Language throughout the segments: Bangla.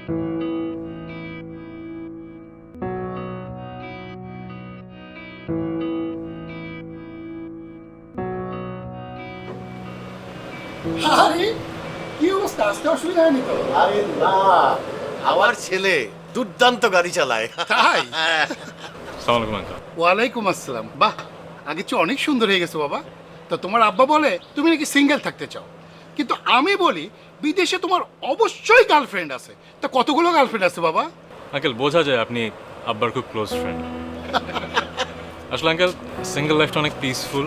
আরে কি অবস্থা, আসতে অসুবিধা হয়নি তো? আরে না, আমার ছেলে দুর্দান্ত গাড়ি চালায়। তাই? সালাম আলাইকুম আঙ্কেল। ওয়ালাইকুম আসসালাম। বাহ, আগে চেয়ে অনেক সুন্দর হয়ে গেছে বাবা। তো তোমার আব্বা বলে তুমি নাকি সিঙ্গেল থাকতে চাও, কিন্তু আমি বলি বিদেশে তোমার অবশ্যই গার্লফ্রেন্ড আছে। তা কতগুলো গার্লফ্রেন্ড আছে বাবা? আঙ্কেল বোঝা যায় আপনি আব্বার খুব ক্লোজ ফ্রেন্ড। আসলে আঙ্কেল সিঙ্গেল লাইফটা অনেক পিসফুল,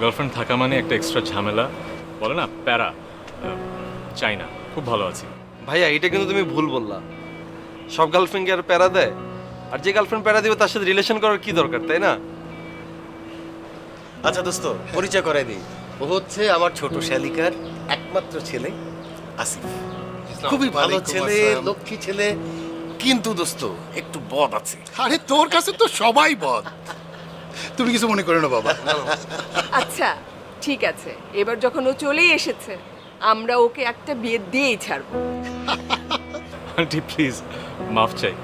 গার্লফ্রেন্ড থাকা মানে একটা এক্সট্রা ঝামেলা, বলে না প্যারা, চাই না। খুব ভালো আছি। ভাইয়া এটা কিন্তু তুমি ভুল বললা। সব গার্লফ্রেন্ডকে আর প্যারা দেয়? আর যে গার্লফ্রেন্ড প্যারা দিবে তার সাথে রিলেশন করার কি দরকার, তাই না? আচ্ছা দোস্ত, পরিচয় করাই দিই। ও হচ্ছে আমার ছোট শালিকার একমাত্র ছেলে আসিফ। খুবই ভালো ওয়ালাইকুম ছেলে, আসসালাম। লক্ষ্মী ছেলে, কিন্তু দোস্ত একটু বদ আছে। আরে তোর কাছে তো সবাই বদ, তুমি কিছু মনে করো না বাবা। আচ্ছা ঠিক আছে, এবার যখন ও চলেই এসেছে আমরা ওকে একটা বিয়ে দিয়েই ছাড়বো। আন্টি প্লিজ মাফ চাই,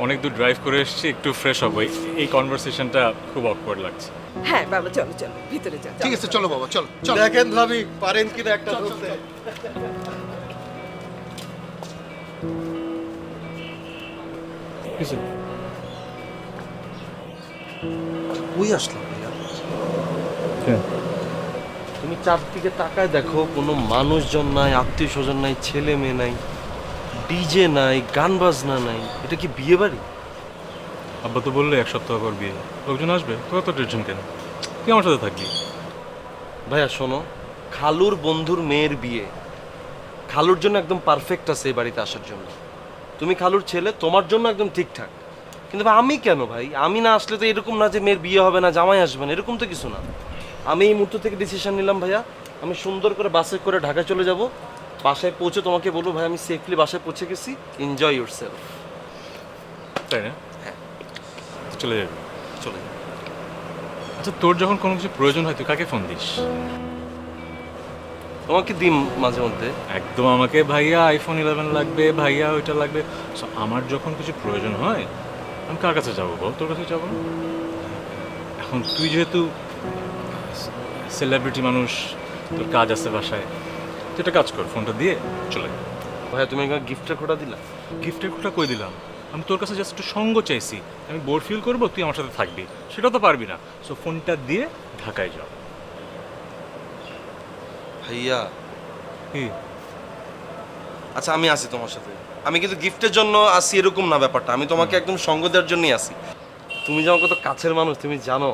অনেক দূর ড্রাইভ করে এসেছি, একটু ফ্রেশ হবো। এই কনভারসেশনটা খুব অকওয়ার্ড লাগছে। হ্যাঁ বাবা চলো চলো ভিতরে যাও। ঠিক আছে চলো বাবা, চলো চলো। দেখেন ভাবি পারেন কিনা একটা ধরতে। ওই আসলাম ভাইয়া। তুমি চারদিকে তাকায় দেখো, কোনো মানুষজন নাই, আত্মীয় স্বজন নাই, ছেলে মেয়ে নাই, ডিজে নাই, গান বাজনা নাই। এটা কি বিয়ে বাড়ি? আব্বা তো বললে এক সপ্তাহ পর বিয়ে, লোকজন আসবে, তো এত টেনশন কেন? তুই আমার সাথে থাকবি। ভাইয়া শোনো, খালুর বন্ধুর মেয়ের বিয়ে, খালুর জন্য একদম পারফেক্ট আছে এই বাড়িতে আসার জন্য। তুমি খালুর ছেলে, তোমার জন্য একদম ঠিকঠাক। কিন্তু ভাই আমি কেন ভাই? আমি না আসলে তো এরকম না যে মেয়ের বিয়ে হবে না, জামাই আসবে না, এরকম তো কিছু না। আমি এই মুহূর্ত থেকে ডিসিশন নিলাম ভাইয়া, আমি সুন্দর করে বাসে করে ঢাকায় চলে যাব। বাসায় পৌঁছে তোমাকে বলবো ভাই আমি সেফলি বাসায় পৌঁছে গেছি, এনজয় ইউর সেলফ। তাই না? হ্যাঁ। তো চলে যাবি। চলে যাবো। আচ্ছা তোর যখন কোনো কিছু প্রয়োজন হয় তুই কাকে ফোন দিস? তোমাকে দিম মাঝে মধ্যে। একদম আমাকে ভাইয়া আইফোন 11 লাগবে, ভাইয়া ওইটা লাগবে। So, আমার যখন কিছু প্রয়োজন হয় আমি কার কাছে যাবো বল? তোর কাছে যাবো না? এখন তুই যেহেতু সেলিব্রিটি মানুষ, তোর কাজ আছে বাসায়, তুই একটা কাজ কর, ফোনটা দিয়ে চলে যা। ভাইয়া তুমি একবার গিফটের খোটা দিলা। গিফটের কোটা কই দিলাম? আমি তোর কাছে জাস্ট একটু সঙ্গ চাইছি, আমি বোর ফিল করবো, তুই আমার সাথে থাকবি, সেটা তো পারবি না। সো ফোনটা দিয়ে ঢাকায় যাও। ভাইয়া কি? আচ্ছা আমি আসি তোমার সাথে, আমি কিন্তু গিফটের জন্য আসি এরকম না ব্যাপারটা, আমি তোমাকে একদম সঙ্গ দেওয়ার জন্যই আসি। তুমি যে আমার কত কাছের মানুষ তুমি জানো।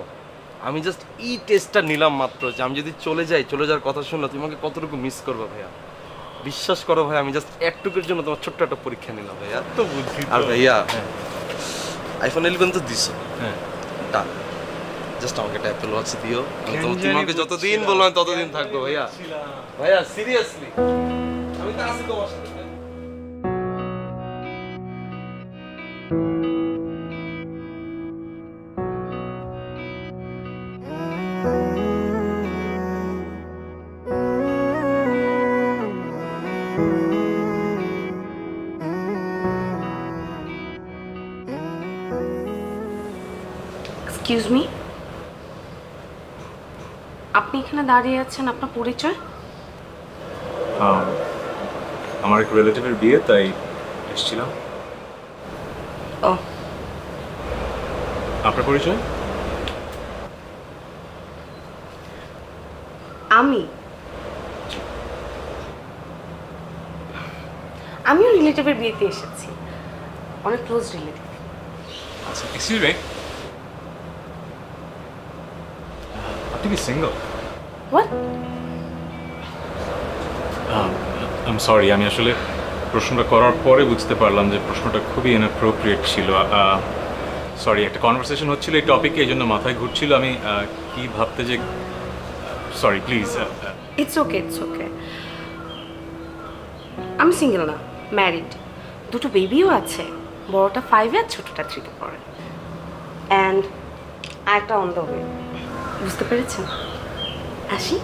আমি জাস্ট এই টেস্টটা নিলাম মাত্র, যে আমি যদি চলে যাই, চলে যাওয়ার কথা শুনলে তুমি আমাকে কতটুকু মিস করবে ভাইয়া। বিশ্বাস করো ভাই, আমি জাস্ট একটুকুর জন্য তোমার ছোট্ট একটা পরীক্ষা নিলাম ভাইয়া। তো বুদ্ধি তো। আর ভাইয়া হ্যাঁ। আইফোন 11 তো দিছো, হ্যাঁ। তা জাস্ট আমাকে একটা অ্যাপেল ওয়াচ দিও। আমি কেন জানি তোমাকে যতদিন বুঝছিলাম। বললাম ততদিন থাকবো ভাইয়া। ভাইয়া সিরিয়াসলি আমি তো আছি তোমার সাথে। এক্সকিউজ মি, আপনি এখানে দাঁড়িয়ে আছেন, আপনার পরিচয়? আমার এক রিলেটিভের বিয়ে, তাই এসেছিলাম। ও আপনার পরিচয়? আমিও রিলেটিভের বিয়েতে এসেছি, অনেক ক্লোজ রিলেটিভ। আচ্ছা এক্সকিউজ মি, আপনি কি single? What? I am sorry, আমি আসলে প্রশ্নটা করার পরে বুঝতে পারলাম যে প্রশ্নটা খুবই ইনঅ্যাপ্রোপ্রিয়েট ছিল। সরি, একটা কনভারসেশন হচ্ছিল এই টপিকে, এই জন্য মাথায় ঘুরছিল, আমি কি ভাবতে যে, sorry please. It's okay, it's okay. আমি সিঙ্গেল না, ম্যারিড, দুটো বেবিও আছে, বড়টা 5-এ আর ছোটটা 3-তে পড়ে, অ্যান্ড একটা অন দ্য ওয়ে। বুঝতে পেরেছেন? আসি।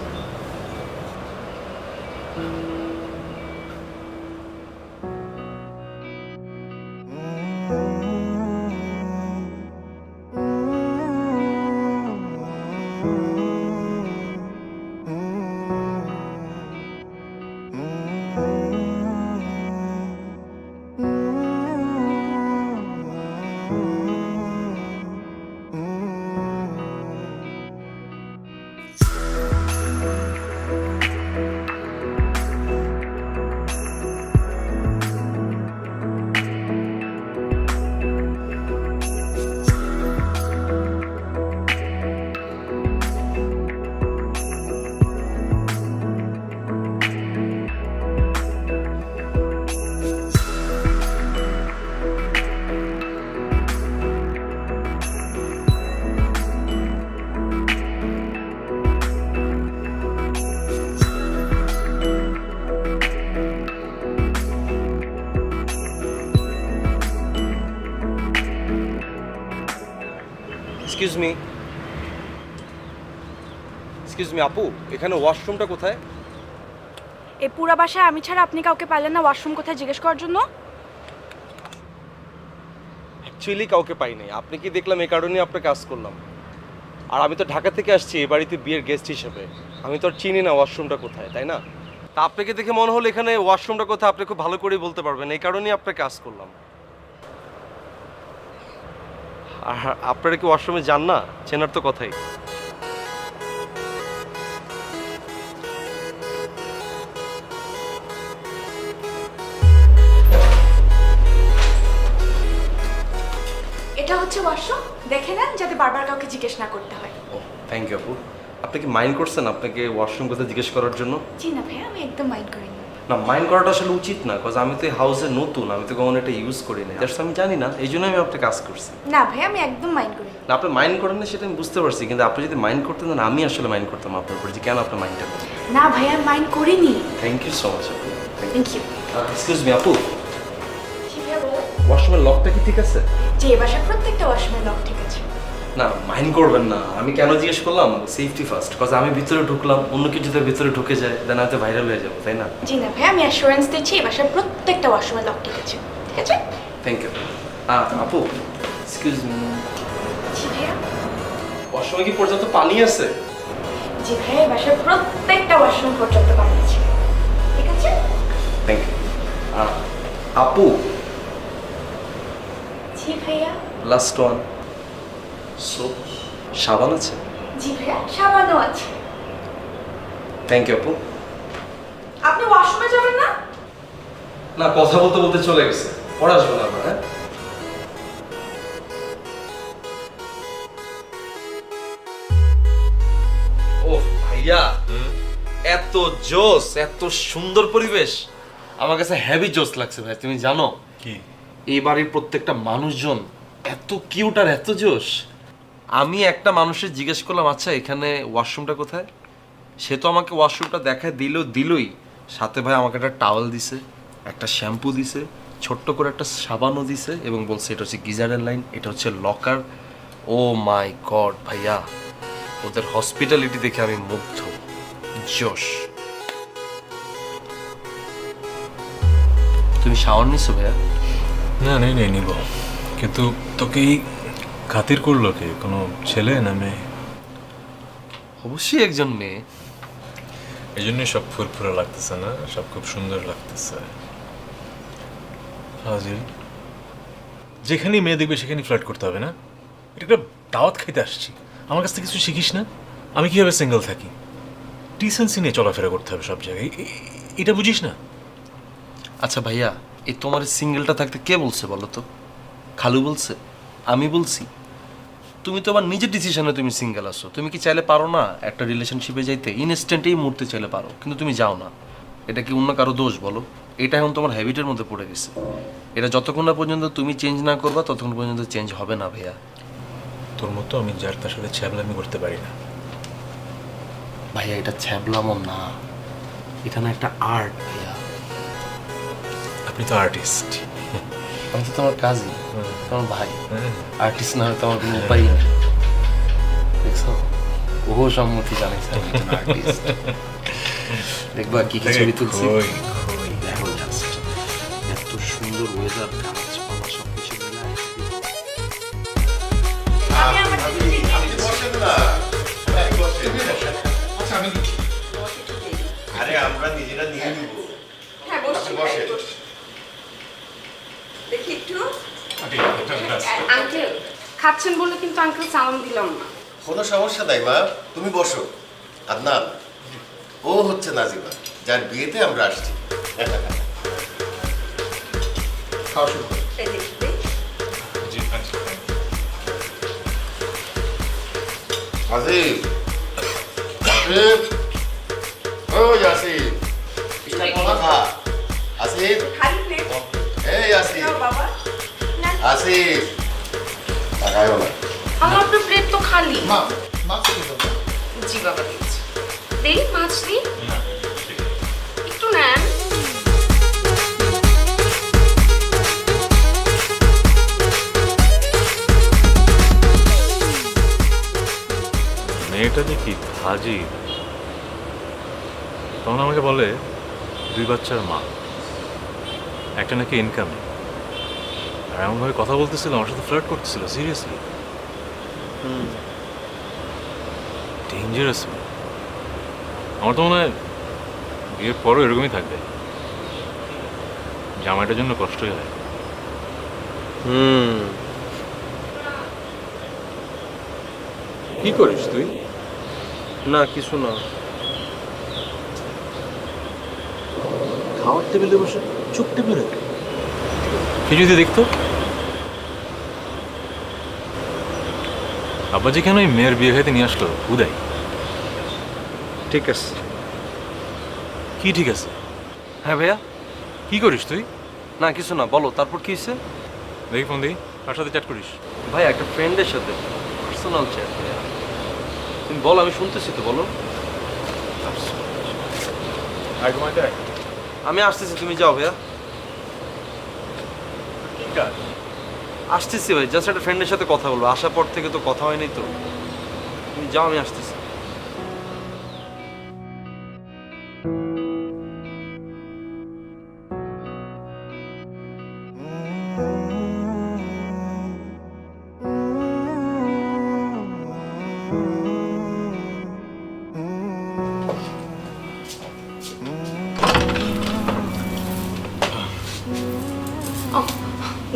এক্সকিউজ মি আপু, এখানে ওয়াশরুমটা কোথায়? এই পুরা বাসায় আমি ছাড়া আপনি কাউকে পাইলেন না ওয়াশরুম কোথায় জিজ্ঞেস করার জন্য? অ্যাকচুয়ালি কাউকে পাই নাই, আপনি কি দেখলাম এই কারণে আপনার কাজ করলাম। আর আমি তো ঢাকা থেকে আসছি এই বাড়িতে বিয়ের গেস্ট হিসেবে, আমি তো আর চিনি না ওয়াশরুমটা কোথায়, তাই না? তা আপনাকে দেখে মনে হলো এখানে ওয়াশরুমটা কোথায় আপনি খুব ভালো করেই বলতে পারবেন, এই কারণেই আপনার কাজ করলাম। আর আপনারা কি ওয়াশরুমে যান না? চেনার তো কথাই। এটা হচ্ছে ওয়াশরুম, দেখে নেন যাতে বারবার কাউকে জিজ্ঞেস না করতে হয়। ও থ্যাংক ইউ আপু। আপনি কি মাইন্ড করছেন আপনাকে ওয়াশরুম কোথায় জিজ্ঞেস করার জন্য? জি না ভাইয়া, আমি একদম মাইন্ড করিনি। না, মাইন্ড করাটা আসলে উচিত না, কজ আমি তো এই হাউসে নতুন, আমি তো কখনো এটা ইউজ করি না, জাস্ট আমি জানি না, এই জন্য আমি আপনাকে কাজ করছি। না ভাইয়া, আমি একদম মাইন্ড করিনি। না, আপনি মাইন্ড করেন না সেটা আমি বুঝতে পারছি, কিন্তু আপনি যদি মাইন্ড করতেন না আমি আসলে মাইন্ড করতাম আপনার উপর, যে কেন আপনি মাইন্ডটা করেন। না ভাইয়া, মাইন্ড করিনি। থ্যাংক ইউ সো মাচ আপু। Thank you. এক্সকিউজ মি আপু, জি ভাইয়া বলো। ওয়াশরুমের লকটা কি ঠিক আছে? যে এই বাসার প্রত্যেকটা ওয়াশরুমের লক ঠিক আছে। না, মাইন্ড করবেন না, আমি কেন জিজ্ঞেস করলাম, সেফটি ফার্স্ট, কজ আমি ভিতরে ঢুকলাম, অন্য কিছু যদি ভিতরে ঢুকে যায় দেন হয়তো ভাইরাল হয়ে যাবো, তাই না? জি না ভাইয়া, আমি অ্যাসুরেন্স দিচ্ছি এই বাসার প্রত্যেকটা ওয়াশরুমের লক ঠিক আছে। ঠিক আছে? Thank you. আপু এক্সকিউজ মি, জি ভাইয়া। ওয়াশরুমে কি পর্যাপ্ত পানি আছে? জি ভাইয়া, এই বাসার প্রত্যেকটা ওয়াশরুম পর্যন্ত পানি আছে। ঠিক আছে? Thank you. আপু জি ভাইয়া। লাস্ট ওয়ান, সোপ সাবান আছে? জি ভাইয়া, সাবানও আছে। থ্যাংক ইউ আপু। আপনি ওয়াশরুমে যাবেন না? না, কথা বলতে বলতে চলে গেছে, পরে আসবো না আমরা, হ্যাঁ? ও ভাইয়া, এত জোস, এত সুন্দর পরিবেশ, আমার কাছে হেভি জোস লাগছে ভাই। তুমি জানো কি? এই বাড়ির প্রত্যেকটা মানুষজন এত কিউট আর এত জোস। আমি একটা মানুষের জিজ্ঞেস করলাম, আচ্ছা এখানে ওয়াশরুমটা কোথায়? সে তো আমাকে ওয়াশরুমটা দেখায় দিলই, সাথে ভাই আমাকে একটা টাওয়েল দিছে, একটা শ্যাম্পু দিছে, ছোট্ট করে একটা সাবানও দিছে, এবং বলছে এটা হচ্ছে গিজারের লাইন, এটা হচ্ছে লকার। ও মাই গড ভাইয়া, ওদের হসপিটালিটি দেখে আমি মুগ্ধ। জোশ। তুমি শাওয়ার নিছো ভাইয়া? না, নেই নিব, কিন্তু তোকে এই খাতির করলো কে? কোনো ছেলে না মেয়ে? অবশ্যই একজন মেয়ে। এই জন্যই সব ফুরফুরা লাগতেছে না, সব খুব সুন্দর লাগতেছে। ফাজিল, যেখানেই মেয়ে দেখবে সেখানেই ফ্লার্ট করতে হবে না? এটা একটা দাওয়াত খাইতে আসছি, আমার কাছ থেকে কিছু শিখিস না? আমি কিভাবে সিঙ্গেল থাকি, ডিসেন্সি নিয়ে চলাফেরা করতে হবে সব জায়গায়, এটা বুঝিস না? আচ্ছা ভাইয়া, এই তোমার সিঙ্গেলটা থাকতে কে বলছে বলো তো? খালু বলছে? আমি বলছি? তুমি তো আমার নিজের ডিসিশনে তুমি সিঙ্গেল আছো। তুমি কি চাইলে পারো না একটা রিলেশনশিপে যাইতে? ইনস্ট্যান্টেই মুহূর্তে চাইলে পারো, কিন্তু তুমি যাও না। এটা কি অন্য কারো দোষ বলো? এটা এখন তোমার হ্যাবিটের মধ্যে পড়ে গেছে। এটা যতক্ষণ না পর্যন্ত তুমি চেঞ্জ না করবা ততক্ষণ পর্যন্ত চেঞ্জ হবে না ভাইয়া। তোর মতো আমি যার তার সাথে ছ্যাবলামি করতে পারি না ভাইয়া, এটা ছ্যাবলামো না, এটা না একটা আর্ট ভাইয়া। আপনি তো আর্টিস্ট। আমি তো তোমার কাজই, তোমার ভাই। আর্টিস্ট না হলে তোমার কোনো উপায় নেই। দেখছো, ও সম্মতি জানাইছে আমি একজন আর্টিস্ট। দেখবা কি কি ছবি তুলছি, দেখো জাস্ট এত সুন্দর ওয়েদার, গাছপালা সবকিছু মিলে। আরে আমরা নিজেরা নিয়ে নিব। হ্যাঁ, বসছি। দেখি একটু। আঙ্কেল খাচ্ছেন বলে কিন্তু আঙ্কেল সালাম দিলাম না। কোনো সমস্যা নাই মা, তুমি বসো। আদনান, ও হচ্ছে নাজিবা, যার বিয়েতে আমরা আসছি। খাওয়া শুরু করো। এই দেখি। আসিফ, আসিফ, ও আসিফ, এটা কোনা খা। আসিফ, খালি প্লেট এই আসিফ, নাও বাবা। না, আসিফ, তাকায়ও না। আমার তো প্লেট তো খালি। মা, মাছ খেতে দাও। জি বাবা দিচ্ছি। দেই মাছ দিই, একটু নেন। হাজি তখন আমাকে বলে 2 বাচ্চার মা, একটা নাকি ইনকাম, আর এমনভাবে কথা বলতেছিল, আমার সাথে ফ্লার্ট করতেছিল। Seriously dangerous. আমার তো মনে হয় বিয়ের পরও এরকমই থাকবে, জামাইটার জন্য কষ্টই হয়। কি করিস তুই? না কিছু না, খাওয়ার টেবিলে বসে চুপ টিপে রাখে। কি যদি দেখতো আব্বাজি কেন এই মেয়ের বিয়ে খাইতে নিয়ে আসলো উদয়? ঠিক আছে। কি ঠিক আছে? হ্যাঁ ভাইয়া। কি করিস তুই? না কিছু না, বলো তারপর কি হয়েছে? দেখি ফোন দিই, কার সাথে চ্যাট করিস? ভাই একটা ফ্রেন্ডের সাথে পার্সোনাল চ্যাট। তুমি বলো, আমি শুনতেছি তো, বলো। আমি আসতেছি, তুমি যাও ভাইয়া। আসতেছি ভাই, জাস্ট একটা ফ্রেন্ডের সাথে কথা বলবো, আসার পর থেকে তো কথা হয়নি তো। তুমি যাও, আমি আসতেছি।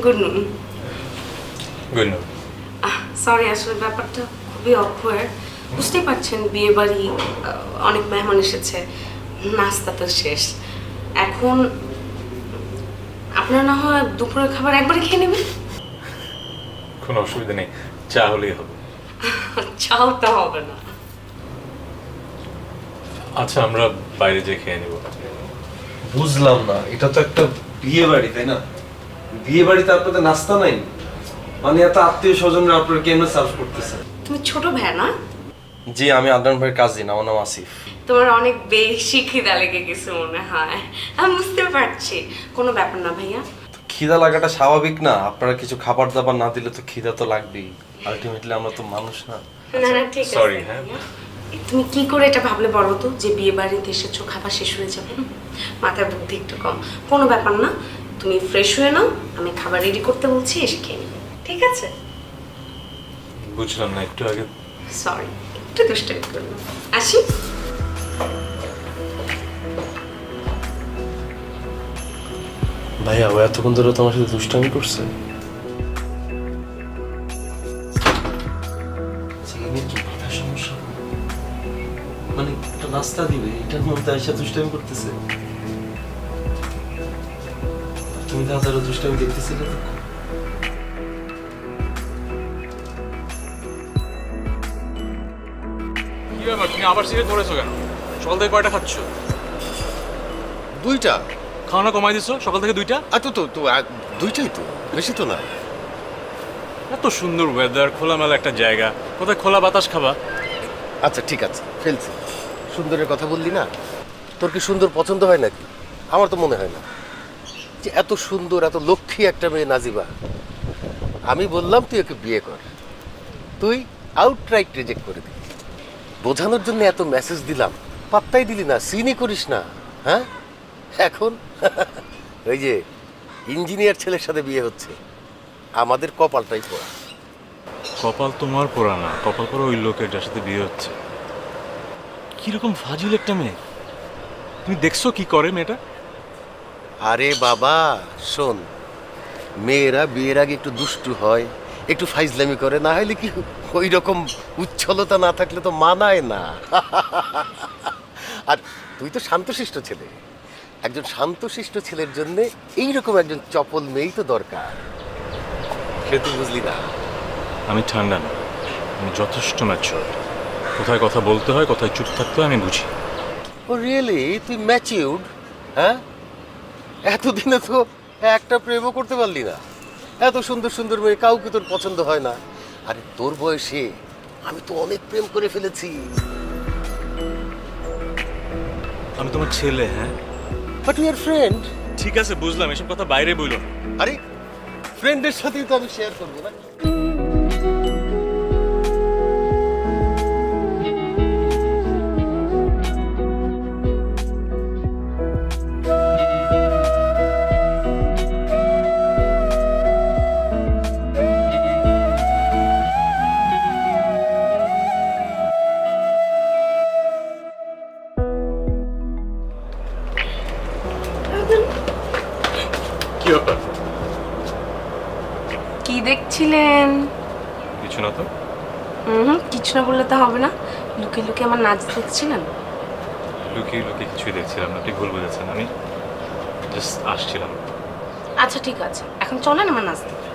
গুড নুন। Good news. সরি, আসলে ব্যাপারটা খুবই অকওয়ার্ড। বুঝতেই পারছেন, বিয়ে বাড়ি, অনেক মেহমান এসেছে, নাস্তা তো শেষ। এখন আপনারা না হয় দুপুরের খাবার একবারে খেয়ে নেবেন। কোনো অসুবিধা নেই, চা হলেই হবে। চাও তো হবে না। আচ্ছা, আমরা বাইরে যেয়ে খেয়ে নেব। বুঝলাম না, এটা তো একটা বিয়ে বাড়ি, তাই না? বিয়ে বাড়িতে আপনাদের নাস্তা নাই? মানে এত আত্মীয় স্বজনরা আপনারা কেমনে সার্ভ করতেছে? তুমি ছোট ভাই না? জি, আমি আদনান ভাইয়ের কাজিন, আমার নাম আসিফ। তোমার অনেক বেশি খিদা লেগে গেছে মনে হয়। আমি বুঝতে পারছি, কোনো ব্যাপার না ভাইয়া। খিদা লাগাটা স্বাভাবিক না? আপনারা কিছু খাবার দাবার না দিলে তো খিদা তো লাগবেই। আলটিমেটলি আমরা তো মানুষ না? না না, ঠিক আছে। Sorry, হ্যাঁ। ভাইয়া। তুমি কি করে এটা ভাবলে বলো তো, যে বিয়ে বাড়িতে এসেছো খাবার শেষ হয়ে যাবে? মাথার বুদ্ধি একটু কম। কোনো ব্যাপার না, তুমি ফ্রেশ হয়ে নাও, আমি খাবার রেডি করতে বলছি, এসে খেয়ে নিবে, ঠিক আছে? বুঝলাম না, একটু আগে সরি, একটু দুষ্টামি করলাম। আসি। ভাইয়া, ও এতক্ষণ ধরে তোমার সাথে দুষ্টামি করছে? সমস্যা মানে একটা নাস্তা দিবে, এটার মধ্যে এসে দুষ্টামি করতেছে? তুমি তো হাজারো দুষ্টামি দেখতেছিলে তো। কি ব্যাপার, তুমি আবার সিগারেট ধরেছো কেন? সকাল থেকে কয়টা খাচ্ছ? 2টা। খাওয়ানো কমাই দিছো সকাল থেকে 2টা? তো 2টাই তো, বেশি তো না। এত সুন্দর ওয়েদার, খোলামেলা একটা জায়গা, কোথায় খোলা বাতাস খাবা? আচ্ছা ঠিক আছে, ফেলছি। সুন্দরের কথা বললি না, তোর কি সুন্দর পছন্দ হয় নাকি? আমার তো মনে হয় না যে এত সুন্দর, এত লক্ষ্মী একটা মেয়ে নাজিবা। আমি বললাম তুই ওকে বিয়ে কর, তুই আউটরাইট রিজেক্ট করে দিলি। বোঝানোর জন্য এত মেসেজ দিলাম, পাত্তাই দিলি না, সিনই করিস না। হ্যাঁ, এখন ওই যে ইঞ্জিনিয়ার ছেলের সাথে বিয়ে হচ্ছে, আমাদের কপালটাই পড়া। কপাল তোমার পোড়া না, কপাল পোড়া ওই লোকের যার সাথে বিয়ে হচ্ছে। কিরকম ফাজিল একটা মেয়ে, তুমি দেখছো কি করে মেয়েটা? আরে বাবা শোন, মেয়েরা বিয়ের আগে একটু দুষ্টু হয়, একটু ফাইজলামি করে, না হলে কি ওই রকম উচ্ছলতা না থাকলে তো মানায় না। আর তুই তো শান্তশিষ্ট ছেলে, একজন শান্তশিষ্ট ছেলের জন্য এইরকম একজন চপল মেয়েই তো দরকার। সে তুই বুঝলি না? আমি ঠান্ডা না, আমি যথেষ্ট ম্যাচিওর। কোথায় কথা বলতে হয়, কোথায় চুপ থাকতে হয় আমি বুঝি। ও রিয়েলি তুই ম্যাচিউরড? হ্যাঁ, এতদিনে তো একটা প্রেমও করতে পারলি না। এত সুন্দর সুন্দর মেয়ে কাউকে তোর পছন্দ হয় না। আরে তোর বয়সে আমি তো অনেক প্রেম করে ফেলেছি। আমি তোমার ছেলে, হ্যাঁ? But you are friend. ঠিক আছে, বুঝলাম, এসব কথা বাইরে বইল না। আরে ফ্রেন্ডের সাথেই তো আমি শেয়ার করবো না। কি ব্যাপার? কি দেখছিলেন? কিছু না তো। কিছু না বললে তো হবে না। লুকিয়ে লুকিয়ে আমার নাচ দেখছিলেন? লুকিয়ে লুকিয়ে কিছুই দেখছিলাম না, আপনি ভুল বুঝেছেন। আমি জাস্ট আসছিলাম। আচ্ছা ঠিক আছে, এখন চলেন আমার নাচ দেখতে।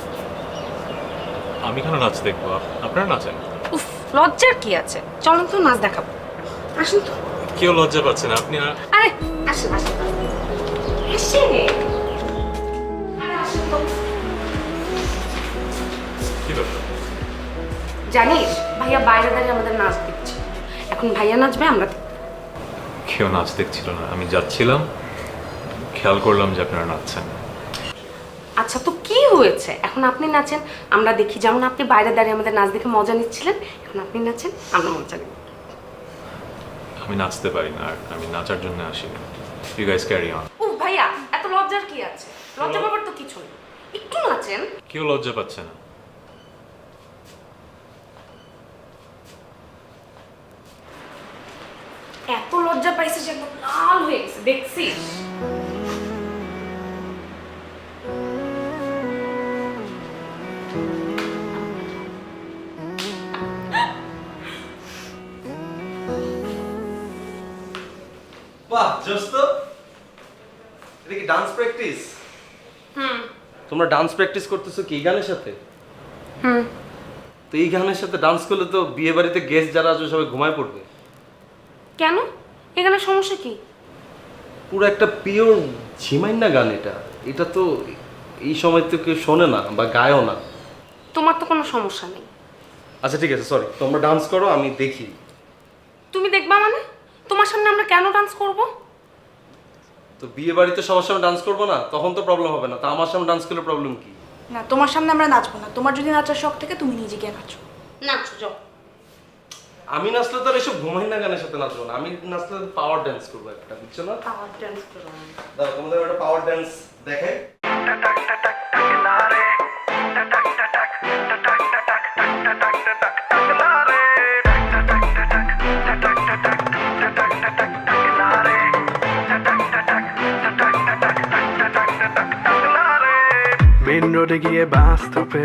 আমি কেন নাচ দেখবো? আপনারা নাচেন। উফ, লজ্জার কি আছে, চলেন তো নাচ দেখাবো। আসুন তো। কেউ লজ্জা পাচ্ছেন আপনি? আরে আসেন আসেন আসেন। আরে আসেন তো। কি ব্যাপার? জানিস ভাইয়া বাইরে দাঁড়িয়ে আমাদের নাচ দেখছে। এখন ভাইয়া নাচবে, আমরা দেখবো। কেউ নাচ দেখছিল না, আমি যাচ্ছিলাম, খেয়াল করলাম যে আপনারা নাচছেন। আচ্ছা তো কি হয়েছে, এখন আপনি নাচেন, আমরা দেখি। যেমন আপনি বাইরে দাঁড়িয়ে আমাদের নাচ দেখে মজা নিচ্ছিলেন, এখন আপনি নাচেন, আমরা মজা নিই। আমি নাচতে পারি না, আর আমি নাচার জন্য আসিনি। You guys carry on. ও ভাইয়া, এত লজ্জার কি আছে? লজ্জা পাবার তো কিছু নেই, একটু নাচেন। কেউ লজ্জা পাচ্ছে না। এত লজ্জা পাইছে যে একদম লাল হয়ে গেছে, দেখছিস? বাহ জোস্ত, এটা কি ডান্স প্র্যাকটিস? তোমরা ডান্স প্র্যাকটিস করতেছো কি এই গানের সাথে? তো এই গানের সাথে ডান্স করলে তো বিয়ে বাড়িতে গেস্ট যারা আসবে সবাই ঘুমায় পড়বে। কেন, এখানে সমস্যা কি? পুরো একটা পিওর ঝিমাইন্না গান এটা। এটা তো এই সময় তো কেউ শোনে না বা গায়ও না। তোমার তো কোনো সমস্যা নেই। আচ্ছা ঠিক আছে, সরি, তোমরা ডান্স করো, আমি দেখি। তুমি দেখবা মানে? তোমার সামনে আমরা কেন ডান্স করব? তো বিয়ে বাড়িতে সবার সামনে ডান্স করবো না, তখন তো প্রবলেম হবে না। তা আমার সামনে ডান্স করলে প্রবলেম কি? না, তোমার সামনে আমরা নাচবো না। তোমার যদি নাচার শখ থাকে তুমি নিজে গিয়ে নাচো। নাচো যাও। আমি নাচলে তো আর এসব ঘুমাইনা গানের সাথে নাচবো না। আমি নাচলে পাওয়ার ডান্স করবো একটা, বুঝছো না? পাওয়ার ডান্স করো। দাও তোমাদের একটা পাওয়ার ডান্স দেখাই। মেন রোডে গিয়ে বাস স্টপে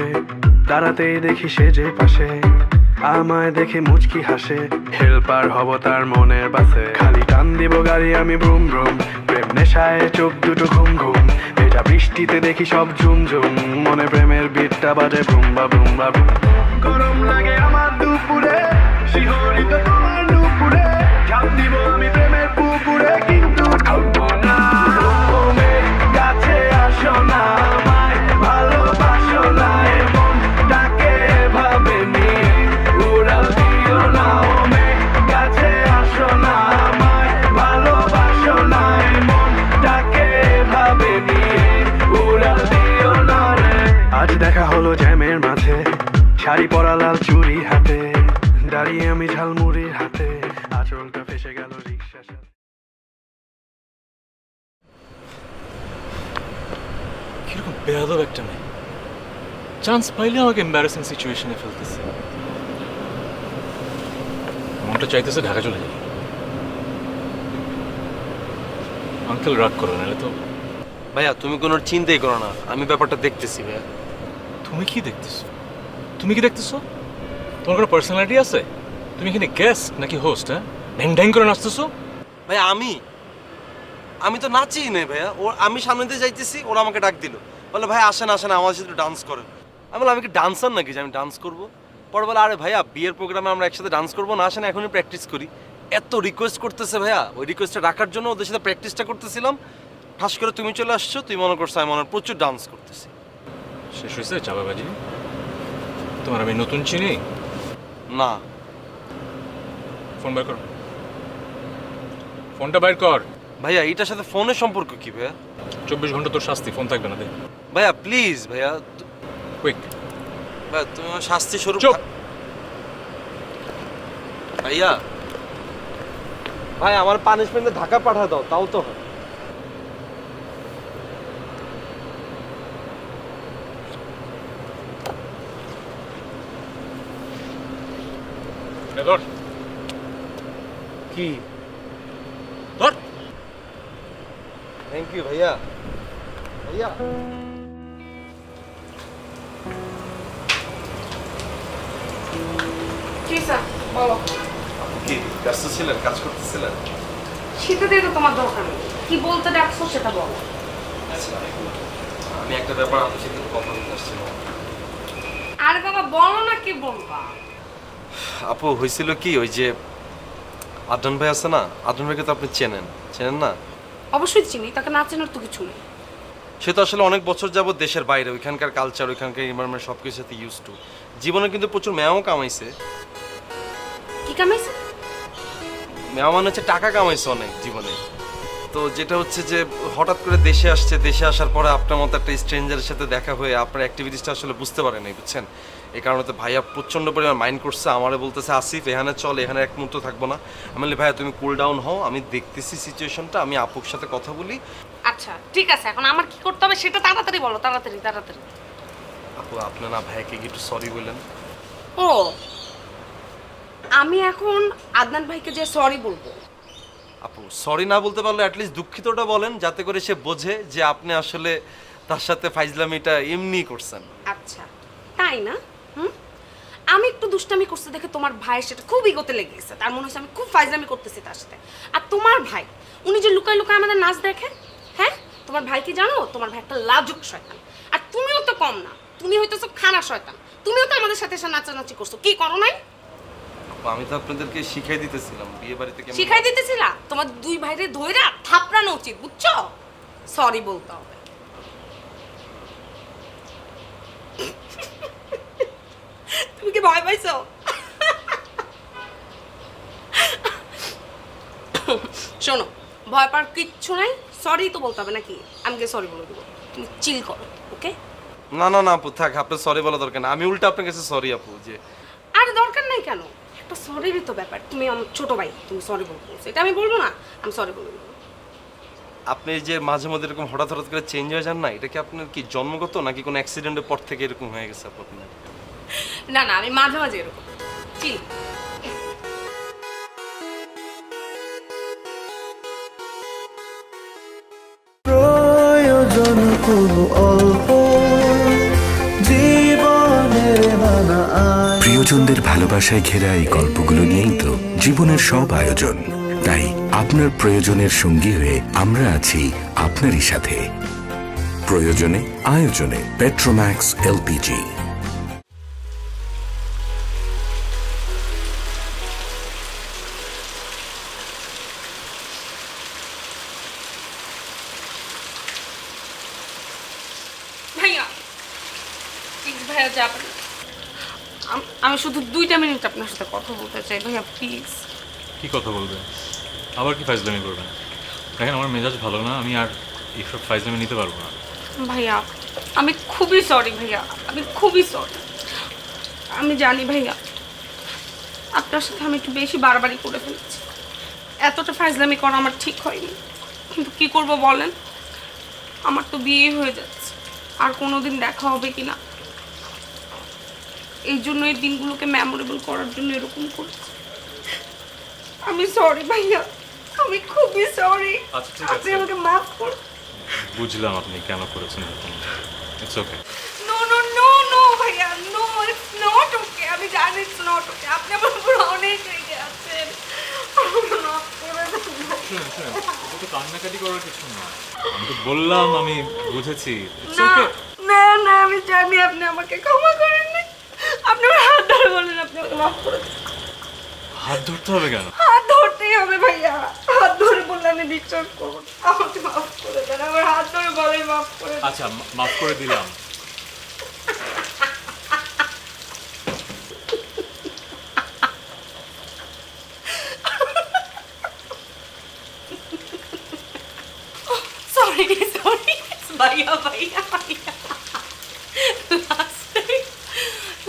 দাঁড়াতেই দেখি সে যে পাশে আমায় দেখে মুচকি হাসে। হেল্পার হব তার মনের বাসে, খালি টান দিব গাড়ি আমি ব্রুম ব্রুম। প্রেম নেশায় চোখ দুটো ঘুম ঘুম, এটা বৃষ্টিতে দেখি সব ঝুম ঝুম। মনে প্রেমের বিটটা বাজে ব্রুম বা ব্রুম বা ব্রুম। গরম লাগে আমার দুপুরে, শিহরিত তোমার নুপুরে। ঝাঁপ দিব আমি প্রেমের পুকুরে, কিন্তু ঢুকবো না। ও মেঘ, কাছে আসো না, আমায় ভালোবাসো না। এমন ডাকে ভাবে নিয়ে উড়াল দিও না। ও মেঘ, কাছে আসো না, আমায় ভালোবাসো না। এমন ডাকে ভাবে নিয়ে উড়াল দিও না রে। আজ দেখা হলো জ্যামের মাঝে, শাড়ি পরা লাল চুড়ি হাতে, দাঁড়িয়ে আমি ঝালমুড়ির হাতে, আঁচলটা ফেসে গেল রিক্সার সাথে। কিরকম বেয়াদব একটা মেয়ে, চান্স পাইলে আমাকে এম্বারাসিং সিচুয়েশনে ফেলতেছে। মনটা চাইতেছে ঢাকা চলে যাই। আঙ্কেল রাগ করো না তো। ভাইয়া তুমি কোনো চিন্তাই করো না, আমি ব্যাপারটা দেখতেছি ভাইয়া। তুমি কি দেখতেছো? তুমি কি দেখতেছো? তোমার কোনো পার্সোনালিটি আছে? তুমি এখানে গেস্ট নাকি হোস্ট? হ্যাঁ, ঢ্যাং ঢ্যাং করে নাচতেছো। ভাইয়া আমি তো নাচি নেই ভাইয়া। আমি সামনে দিয়ে যাইতেছি, ওরা আমাকে ডাক দিল, বলে ভাই আসেন আসেন আমার সাথে ডান্স করেন। আমি বললাম আমি কি ডান্সার নাকি যে আমি ডান্স করবো? পরে বলে আরে ভাইয়া বিয়ের প্রোগ্রামে আমরা একসাথে ডান্স করবো না, আসেন এখনই প্র্যাকটিস করি। এত রিকোয়েস্ট করতেছে ভাইয়া, ওই রিকোয়েস্টটা রাখার জন্য ওদের সাথে প্র্যাকটিসটা করতেছিলাম। ঠাস করে তুমি চলে আসছো, তুই মনে করছো আমি মনে প্রচুর ডান্স করতেছি। শেষ হয়েছে চাপাবাজি? তোমার আমি নতুন চিনি না ফোন বাইর কর, ফোনটা বাইর কর। ভাইয়া এইটার সাথে ফোনের সম্পর্ক কি ভাইয়া? 24 ঘন্টা তোর শাস্তি, ফোন থাকবে না। দে ভাইয়া প্লিজ ভাইয়া, কুইক। ভাইয়া তুমি আমার শাস্তি স্বরূপ। চুপ। ভাইয়া ভাই আমার পানিশমেন্টে ঢাকা পাঠা দাও, তাও তো হয়। ধর কি ধর। থ্যাংক ইউ ভাইয়া। ভাইয়া জি স্যার, বলো। কি ব্যস্ত ছিলেন, কাজ করতেছিলেন? সেটা দিয়ে তো তোমার দরকার নেই, কি বলতে ডাকছো সেটা বলো। আচ্ছা, আমি একটা ব্যাপার আপনার সাথে কথা বলতে আসছিলাম। আরে বাবা বলো না, কি বলবা? আপু হয়েছিল কি, ওই যে আদনান ভাই আছে না, আদনান ভাইকে তো আপনি চেনেন চেনেন না? অবশ্যই চিনি, তাকে না চেনার তো কিছু নেই। সে তো আসলে অনেক বছর যাবত দেশের বাইরে, ওইখানকার কালচার, ওইখানকার এনভায়রনমেন্ট সব কিছুর সাথে ইউজ টু। জীবনে কিন্তু প্রচুর মেয়াও কামাইছে। কি কামাইছে? মেয়া মানে হচ্ছে টাকা কামাইছে অনেক জীবনে। তো যেটা হচ্ছে যে হঠাৎ করে দেশে আসছে, দেশে আসার পরে আপনার মতো একটা স্ট্রেঞ্জারের সাথে দেখা হয়ে আপনার অ্যাক্টিভিটিসটা আসলে বুঝতে পারে নাই, বুঝছেন? এই কারণে তো ভাইয়া প্রচণ্ড পরিমাণ মাইন্ড করছে, আমারে বলতেছে আসিফ এখানে চল, এখানে এক মুহূর্ত থাকবো না। আমি বলি ভাইয়া তুমি কুল ডাউন হও, আমি দেখতেছি সিচুয়েশনটা, আমি আপুর সাথে কথা বলি। আচ্ছা ঠিক আছে, এখন আমার কি করতে হবে সেটা তাড়াতাড়ি বলো, তাড়াতাড়ি তাড়াতাড়ি। আপু আপনি না ভাইয়াকে একটু সরি বললেন। ও, আমি এখন আদনান ভাইকে যে সরি বলবো? আপু সরি না বলতে পারলে অ্যাটলিস্ট দুঃখিতটা বলেন, যাতে করে সে বোঝে যে আপনি আসলে তার সাথে ফাইজলামিটা এমনি করছেন। আচ্ছা তাই না? আমি একটু দুষ্টামি করতে দেখে তোমার ভাইয়ের সেটা খুব ইগোতে লেগে গেছে, তার মনে হচ্ছে আমি খুব ফাইজলামি করতেছি তার সাথে। আর তোমার ভাই, উনি যে লুকায় লুকায় আমাদের নাচ দেখে, হ্যাঁ তোমার ভাই কি জানো, তোমার ভাই একটা লাজুক শয়তান। আর তুমিও তো কম না, তুমি হইতেছো খানা শয়তান, তুমিও তো আমাদের সাথে এসে নাচানাচি করছো, কি করো নাই? আপু আমি তো আপনাদেরকে শিখাই দিতেছিলাম বিয়ে বাড়িতে কেমন। শিখাই দিতেছিলা? তোমার দুই ভাইরে ধইরা থাপড়ানো উচিত, বুঝছো? সরি বলতে হবে। তুমি কি ভয় পাইছো? শোনো, ভয় পাওয়ার কিচ্ছু নাই, সরি তো বলতে হবে নাকি? আমি গিয়ে সরি বলে দেবো, তুমি চিল করো, ওকে? না না না আপু থাক, আপনার সরি বলা দরকার না, আমি উল্টা আপনার কাছে সরি আপু। যে আরে দরকার নাই কেন, একটা সরিরই তো ব্যাপার। তুমি আমার ছোট ভাই, তুমি সরি বলতে বলছো, এটা আমি বলবো না? আমি সরি বলে দেবো। আপনি যে মাঝে মধ্যে এরকম হঠাৎ হঠাৎ করে চেঞ্জ হয়ে যান না, এটা কি আপনার কি জন্মগত নাকি কোনো অ্যাক্সিডেন্টের পর থেকে এরকম হয়ে গেছে আপু আপনার? না না, আমি মাঝে মাঝে এরকম চিল। প্রয়োজন কোনো অল্প জীবনের মানা আয়। প্রিয়জনদের ভালোবাসায় ঘেরা এই গল্পগুলো নিয়েই তো জীবনের সব আয়োজন। তাই আপনার প্রয়োজনের সঙ্গী হয়ে আমরা আছি আপনারই সাথে। প্রয়োজনে আয়োজনে পেট্রোম্যাক্স এলপিজি। ভাইয়া প্লিজ, ভাইয়া যাবেন। আমি শুধু 2টা মিনিট আপনার সাথে কথা বলতে চাই, ভাইয়া প্লিজ। কি কথা বলবেন? আবার কি ফাইজলামি করবেন? দেখেন আমার মেজাজ ভালো না, আমি আর এইসব ফাইজলামি নিতে পারবো না। ভাইয়া আমি খুবই সরি ভাইয়া, আমি খুবই সরি। আমি জানি ভাইয়া আপনার সাথে আমি একটু বেশি বাড়াবাড়ি করে ফেলেছি, এতটা ফাইজলামি করা আমার ঠিক হয়নি। কিন্তু কি করব বলেন, আমার তো বিয়ে হয়ে যাচ্ছে, আর কোনোদিন দেখা হবে কি না, এই জন্য এই দিনগুলোকে মেমোরেবল করার জন্য এরকম করছি। আমি সরি ভাইয়া, আমি খুবই সরি। আচ্ছা ঠিক আপনি আছে, আমাকে মাফ করুন। বুঝলাম আপনি কেন করেছেন এরকম। It's okay. No no no no ভাইয়া, নো, ইটস নট ওকে। আমি জানি ইটস নট ওকে, আপনি আমার উপর অনেক রেগে আছেন। মাফ করে দেন। শুনুন শুনুন, এটা তো কান্নাকাটি করার কিছু না, আমি তো বললাম আমি বুঝেছি। ইটস না ওকে। না না, আমি জানি আপনি আমাকে ক্ষমা করেন না। আপনি আমার হাত ধরে বলেন আপনি আমাকে মাফ করে দেন। হাত ধরতে হবে কেন? হাত ধরতেই হবে ভাইয়া, হাত ধরে বললে আমি বিশ্বাস করবো না। আমাকে মাফ করে দেন, আমার হাত ধরে বলে মাফ করে দেন। আচ্ছা মাফ করে দিলাম। সরি সরি ভাইয়া ভাইয়া ভাইয়া,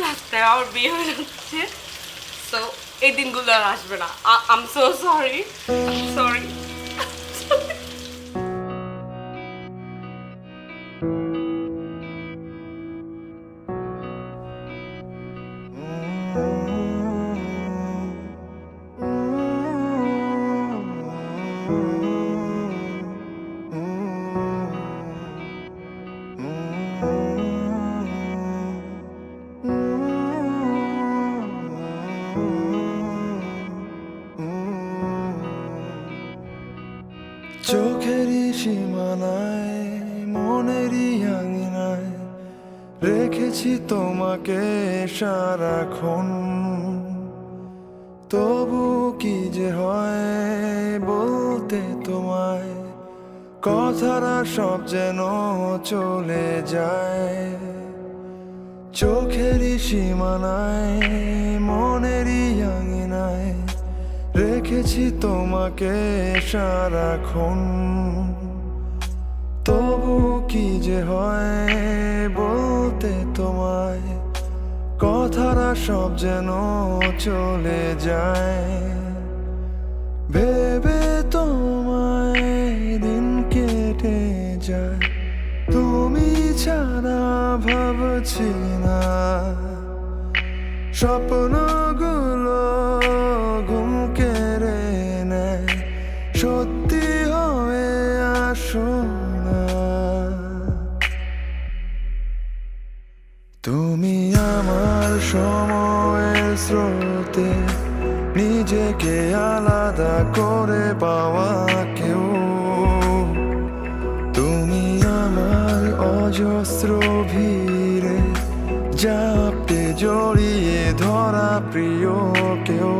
লাস্টে আমার বিয়ে হয়ে যাচ্ছে, তো এই দিনগুলো আর আসবে না। I am so sorry, sorry. চোখেরই সীমানায় মনেরই আঙিনায় রেখেছি তোমাকে সারাক্ষণ, তবু কি যে হয় বলতে তোমায়, কথারা সব যেন চলে যায়। চোখেরই সীমানায় মনেরই আঙিনায় রেখেছি তোমাকে সারাক্ষণ, তবু কি যে হয় বলতে তোমায়, কথারা সব যেন চলে যায়। ভেবে তোমায় দিন কেটে যায়, তুমি ছাড়া ভাবছি না, স্বপ্নগুলো ঘুম কেড়ে নেয়, সত্যি হয়ে আসো না। তুমি আমার সময়ের স্রোতে নিজেকে আলাদা করে পাওয়া কেউ, তুমি আমার অজস্র ভিড়ে জাপটে জড়িয়ে ধরা প্রিয় কেউ,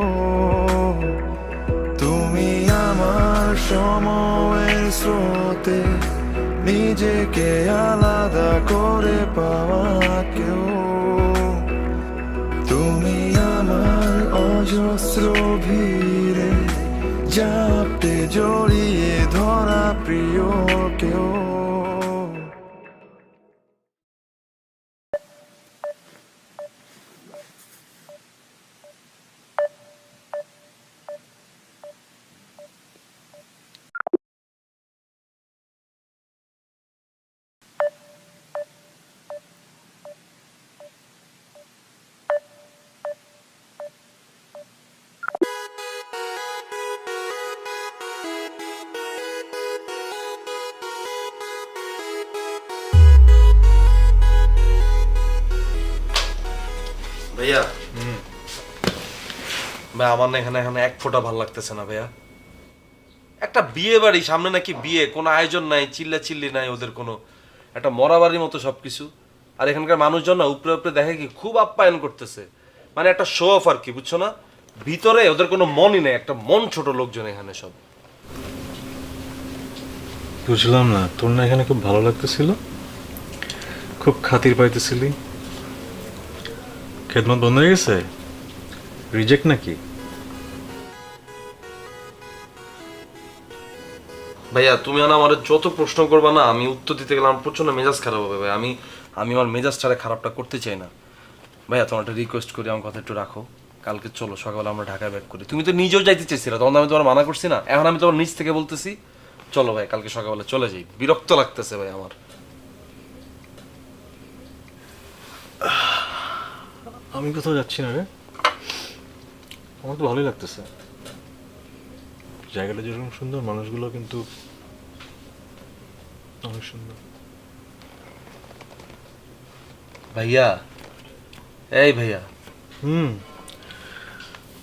তুমি আমার সময়ের স্রোতে নিজেকে আলাদা করে পাওয়া কেউ, তুমি আমার অজস্র ভিড়ে জাপটে জড়িয়ে ধরা প্রিয় কেউ। ভাইয়া ভাই আমার না এখানে এখন এক ফোঁটা ভালো লাগতেছে না ভাইয়া। একটা বিয়ে বাড়ি সামনে, নাকি বিয়ে, কোনো আয়োজন নাই, চিল্লা চিল্লি নাই, ওদের কোনো একটা মরা বাড়ির মতো সবকিছু। আর এখানকার মানুষজন না উপরে উপরে দেখে কি খুব আপ্যায়ন করতেছে, মানে একটা শো অফ আর কি, বুঝছো না? ভিতরে ওদের কোনো মনই নেই, একটা মন ছোট লোকজন এখানে সব। বুঝলাম না, তোর না এখানে খুব ভালো লাগতেছিল, খুব খাতির পাইতেছিলি, খেদমত বন্ধ হয়ে গেছে, রিজেক্ট নাকি? ভাইয়া তুমি না আমার যত প্রশ্ন করবা না, আমি উত্তর দিতে গেলে আমার প্রচন্ড মেজাজ খারাপ হবে ভাই। আমি আমার মেজাজ ছাড়া খারাপটা করতে চাই না ভাইয়া। তোমার একটা রিকোয়েস্ট করি, আমার কথা একটু রাখো। কালকে চলো সকালে আমরা ঢাকায় ব্যাক করি। তুমি তো নিজেও যাইতে চেয়েছিলে, তখন আমি তোমার মানা করছি না? এখন আমি তোমার নিজ থেকে বলতেছি চলো ভাই, কালকে সকালে চলে যাই। বিরক্ত লাগতেছে ভাই আমার। আমি কোথাও যাচ্ছি না রে, আমার তো ভালোই লাগতেছে। জায়গাটা যেরকম সুন্দর, মানুষগুলো কিন্তু অনেক সুন্দর। ভাইয়া, এই ভাইয়া,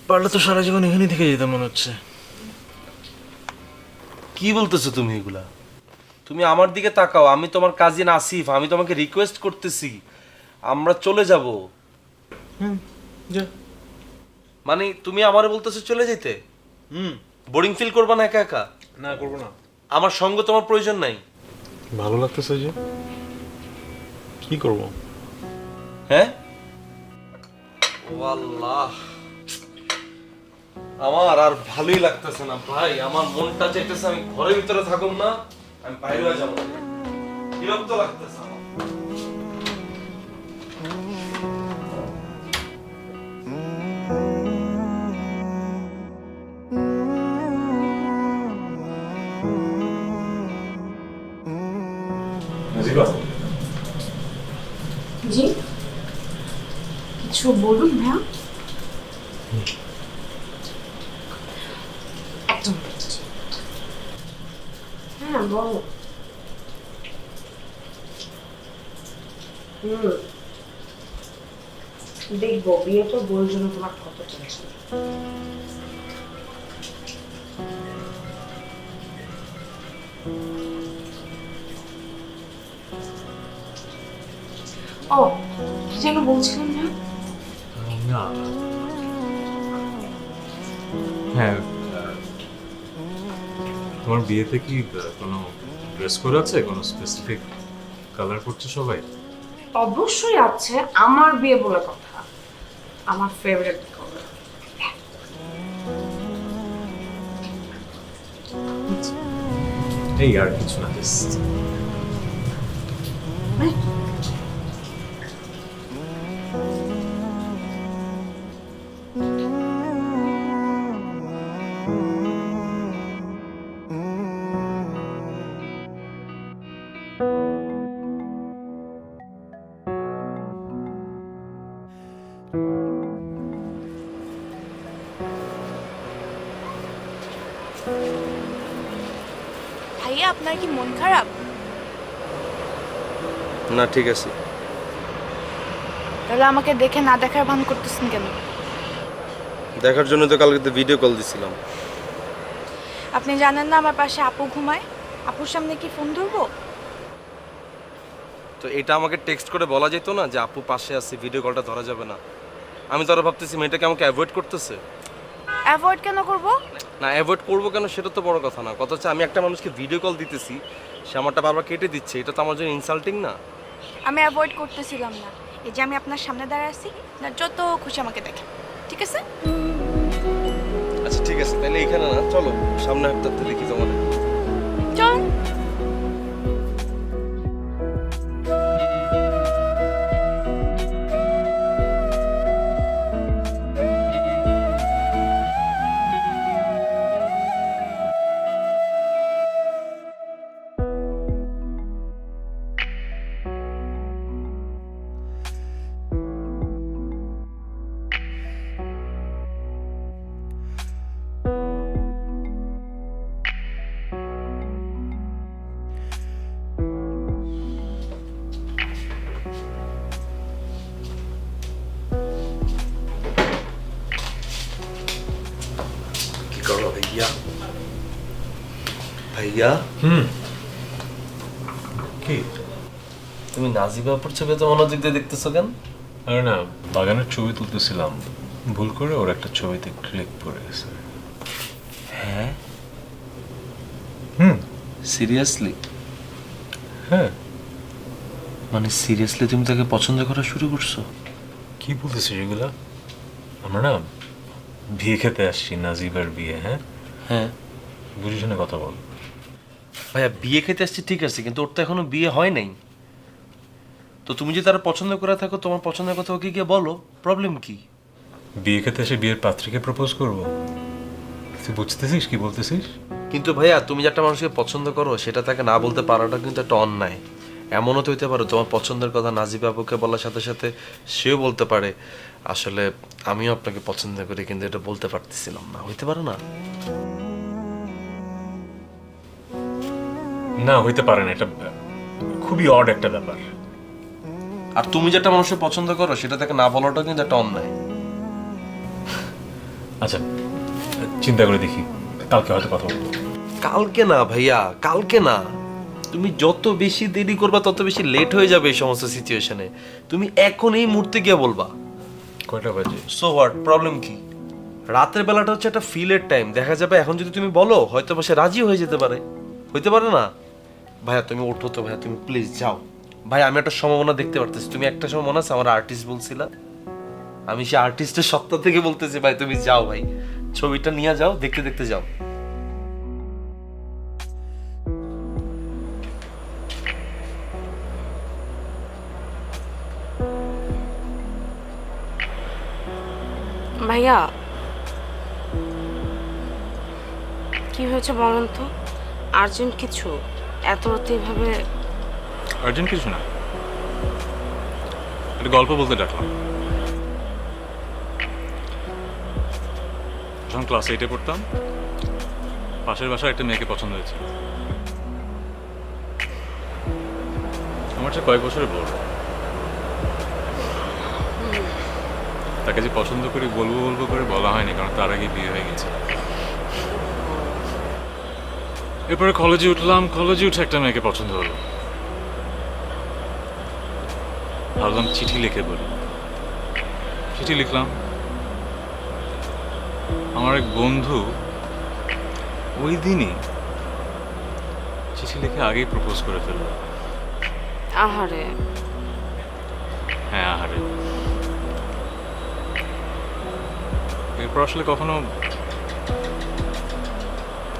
পারলে তো সারা জীবন এখানেই থেকে যেতাম মনে হচ্ছে। কি বলতেছো তুমি এগুলা? তুমি আমার দিকে তাকাও, আমি তোমার কাজিন আসিফ, আমি তোমাকে রিকোয়েস্ট করতেছি আমরা চলে যাব। মানে তুমি আমারে বলতেছো চলে যেতে? বোরিং ফিল করবা না একা একা? না, করবো না। আমার সঙ্গ তোমার প্রয়োজন নাই? ভালো লাগতেছে যে, কি করব? হ্যাঁ, ও আল্লাহ, আমার আর ভালোই লাগতেছে না ভাই। আমার মনটা চাইতেছে আমি ঘরের ভিতরে থাকুম না, আমি বাইরে হয়ে যাবো। বিরক্ত লাগতেছে আমার। জি, কিছু বলুন ভাইয়া। একদম হ্যাঁ বলো। দেখবো বিয়ে তো বউর জন্য তোমার কত টেনশন। ও কি যেন বলছিলাম না? না হ্যাঁ তোমার বিয়েতে কি কোনো ড্রেস কোড আছে, কোনো স্পেসিফিক কালার করছে সবাই? অবশ্যই আছে, আমার বিয়ে বলে কথা। আমার ফেভারিট কালার। এই আর কিছু না, জাস্ট ভাইয়া আপনার কি মন খারাপ? না ঠিক আছে। তাহলে আমাকে দেখে না দেখার ভান করতেছেন কেন? দেখার জন্য তো কালকে ভিডিও কল দিছিলাম। আপনি জানেন না আমার পাশে আপু ঘুমায়? আপুর সামনে কি ফোন ধরবো? তো এটা আমাকে টেক্সট করে বলা যেত না যে আপু পাশে আছে, ভিডিও কলটা ধরা যাবে না? আমি তো আরো ভাবতেছি মেয়েটাকে আমাকে অ্যাভয়েড করতেছে। অ্যাভয়েড কেন করব? না অ্যাভয়েড করবো কেন সেটা তো বড় কথা না, কথা হচ্ছে আমি একটা মানুষকে ভিডিও কল দিতেছি, সে আমারটা বারবার কেটে দিচ্ছে, এটা তো আমার জন্য ইনসাল্টিং না? আমি অ্যাভয়েড করতেছিলাম না, এই যে আমি আপনার সামনে দাঁড়ায় আছি, না যত খুশি আমাকে দেখেন, ঠিক আছে? আচ্ছা ঠিক আছে, তাহলে এখানে না, চলো সামনে হাঁটতে দেখি তোমার। চল। কি করো ভাইয়া? ভাইয়া কি তুমি নাজিবাপুর ছবি তো মনোযোগ দিয়ে দেখতেছো কেন? আরে না, বাগানের ছবি তুলতেছিলাম, ভুল করে ওর একটা ছবিতে ক্লিক পড়ে গেছে। হ্যাঁ হুম সিরিয়াসলি? হ্যাঁ। মানে সিরিয়াসলি তুমি তাকে পছন্দ করা শুরু করছো? কি বলতেছিস এগুলা? আমরা না বিয়ে খেতে আসছি, নাজিবার বিয়ে। হ্যাঁ হ্যাঁ বুঝিস না, কথা বল। ভাইয়া বিয়ে খেতে আসছে ঠিক আছে, কিন্তু ওর তো এখনো বিয়ে হয় নাই। তো তুমি যদি তারা পছন্দ করে থাকো, তোমার পছন্দের কথা ওকে গিয়ে বলো, প্রবলেম কি? বিয়ে খেতে এসে বিয়ের পাত্রীকে প্রপোজ করব? তুই বুঝতেছিস কি বলতেছিস? কিন্তু ভাইয়া তুমি যে একটা মানুষকে পছন্দ করো সেটা তাকে না বলতে পারাটা কিন্তু একটা অন্যায়। এমনও তো হইতে পারে তোমার পছন্দের কথা নাজিব আপুকে বলার সাথে সাথে সেও বলতে পারে আসলে আমিও আপনাকে পছন্দ করি, কিন্তু এটা বলতে পারতেছিলাম না, হইতে পারে না? না হইতে পারে না, এটা খুবই অড একটা ব্যাপার। আর তুমি যেটা মানুষকে পছন্দ করো সেটা তাকে না বলাটা কিন্তু একটা অন্যায়। আচ্ছা চিন্তা করে দেখি, কালকে হয়তো কথা বলবো। কালকে না ভাইয়া, কালকে না। তুমি যত বেশি দেরি করবা তত বেশি লেট হয়ে যাবে এই সমস্ত সিচুয়েশনে। তুমি এখন এই মুহূর্তে গিয়ে বলবা। কয়টা বাজে? সো হোয়াট, প্রবলেম কি? রাতের বেলাটা হচ্ছে একটা ফিলের টাইম, দেখা যাবে এখন যদি তুমি বলো হয়তো বা সে রাজি হয়ে যেতে পারে, হইতে পারে না? ভাইয়া তুমি ওঠো তো ভাইয়া, তুমি প্লিজ যাও। ভাই আমি একটা সম্ভাবনা দেখতে পারতেছি। তুমি একটা সময় মনে আছে আমার আর্টিস্ট বলছিলা, আমি সে আর্টিস্টের সত্তা থেকে বলতেছি ভাই তুমি যাও ভাই, ছবিটা নিয়ে যাও, দেখতে দেখতে যাও। ভাইয়া কি হয়েছে বলেন তো? আর্জেন্ট কিছু? এত রাতে এভাবে? আর্জেন্ট কিছু না, একটা গল্প বলতে ডাকলাম। যখন ক্লাস 8-এ পড়তাম, পাশের বাসার একটা মেয়েকে পছন্দ হয়েছিল। আমার চেয়ে কয়েক বছরের বড়। তাকে যে পছন্দ করি বলবো বলবো করে বলা হয়নি, কারণ তার আগে বিয়ে হয়ে গেছে। এরপরে কলেজে উঠলাম, কলেজে উঠে একটা মেয়েকে পছন্দ হলো। ভাবলাম চিঠি লিখে বলি। চিঠি লিখলাম। আমার এক বন্ধু ওই দিনই চিঠি লিখে আগেই প্রপোজ করে ফেলল। আহারে, হ্যাঁ আহারে। এরপর আসলে কখনো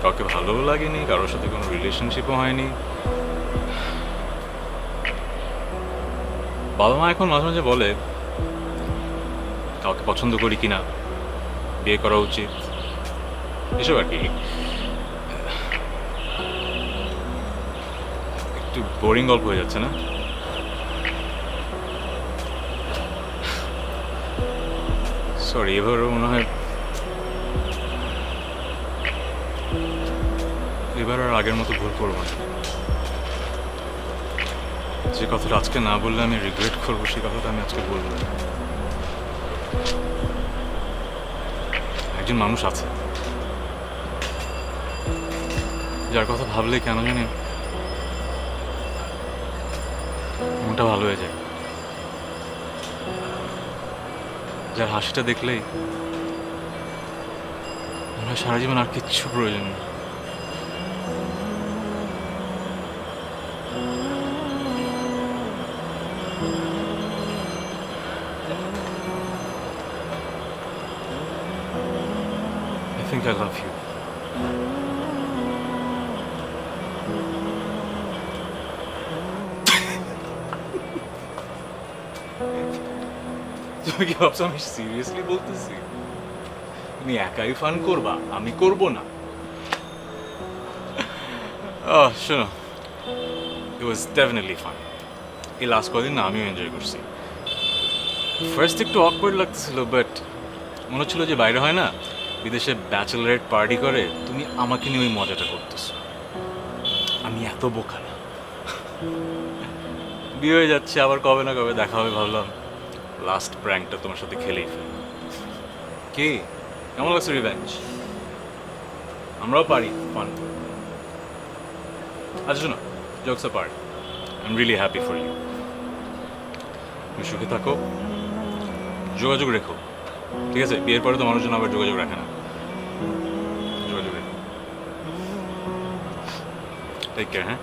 কাউকে ভালোও লাগেনি, কারোর সাথে কোনো রিলেশনশিপও হয়নি। বাবা মা এখন মাঝে মাঝে বলে কাউকে পছন্দ করি কিনা, বিয়ে করা উচিত, এসব আর কি। একটু বোরিং গল্প হয়ে যাচ্ছে না? সরি, এবারও মনে হয় এবার আর আগের মতো ভুল করবো না। যে কথাটা আজকে না বললে আমি রিগ্রেট করবো, সেই কথাটা আমি আজকে বলবো না। একজন মানুষ আছে যার কথা ভাবলে কেন জানি মনটা ভালো হয়ে যায়, যার হাসিটা দেখলেই মনে হয় সারা জীবন আর কিচ্ছু প্রয়োজন নেই। I think I love you. তুমি কি ভাবছো আমি সিরিয়াসলি বলতেছি? তুমি একাই ফান করবা, আমি করব না। শোনো, it was definitely fun. এই লাস্ট কদিন না আমিও এনজয় করছি। ফার্স্ট একটু অকওয়ার্ড লাগতেছিল, বাট মনে হচ্ছিল যে বাইরে হয় না, বিদেশে ব্যাচেলারেট পার্টি করে, তুমি আমাকে নিয়ে ওই মজাটা করতেছো। আমি এত বোকা না। বিয়ে হয়ে যাচ্ছে, আবার কবে না কবে দেখা হবে, ভাবলাম লাস্ট প্র্যাঙ্কটা তোমার সাথে খেলেই ফেলি। কি কেমন লাগছে রিভেঞ্জ? আমরাও পারি ফান। আচ্ছা শোনো, jokes apart, I am really happy for you. তুমি সুখে থাকো, যোগাযোগ রেখো, ঠিক আছে? বিয়ের পরে তো মানুষজন আবার যোগাযোগ রাখে না। যোগাযোগ রেখো। টেক কেয়ার, হ্যাঁ?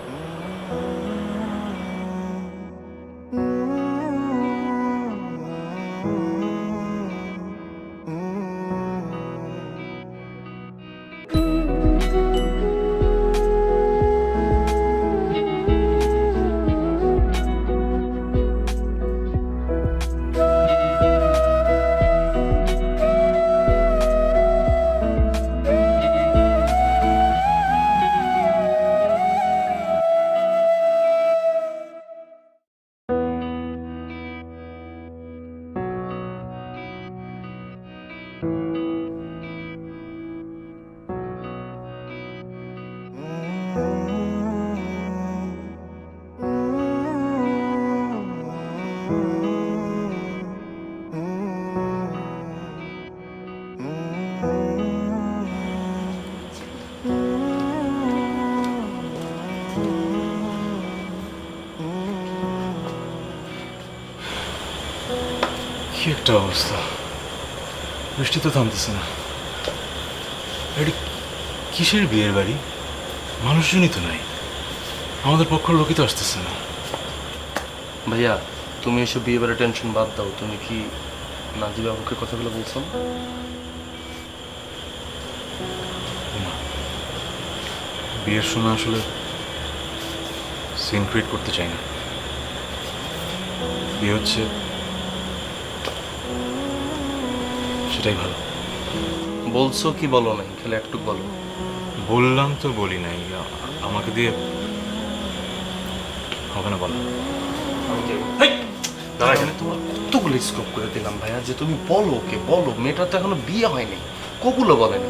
কি একটা অবস্থা, বৃষ্টি তো থামতেছে না। এটি কিসের বিয়ের বাড়ি? মানুষজনই তো নাই, আমাদের পক্ষের লোকই তো আসতেছে না। ভাইয়া, তুমি এসব বিয়ে বাড়ি টেনশন বাদ দাও। তুমি কি নাজি বাবুকে কথাগুলো বলছো? না, বিয়ের সময় আসলে সিন ক্রিয়েট করতে চাই না। বিয়ে হচ্ছে সেটাই ভালো। বলছো কি বলো নাই? খেলে একটু বলো। বললাম তো বলি নাই, আমাকে দিয়ে হবে না বলা। আমি তোমার কতগুলো স্কোপ করে দিলাম ভাইয়া যে তুমি বলো, ওকে বলো। মেয়েটার তো এখনো বিয়ে হয়নি, কগুলো বলেনি।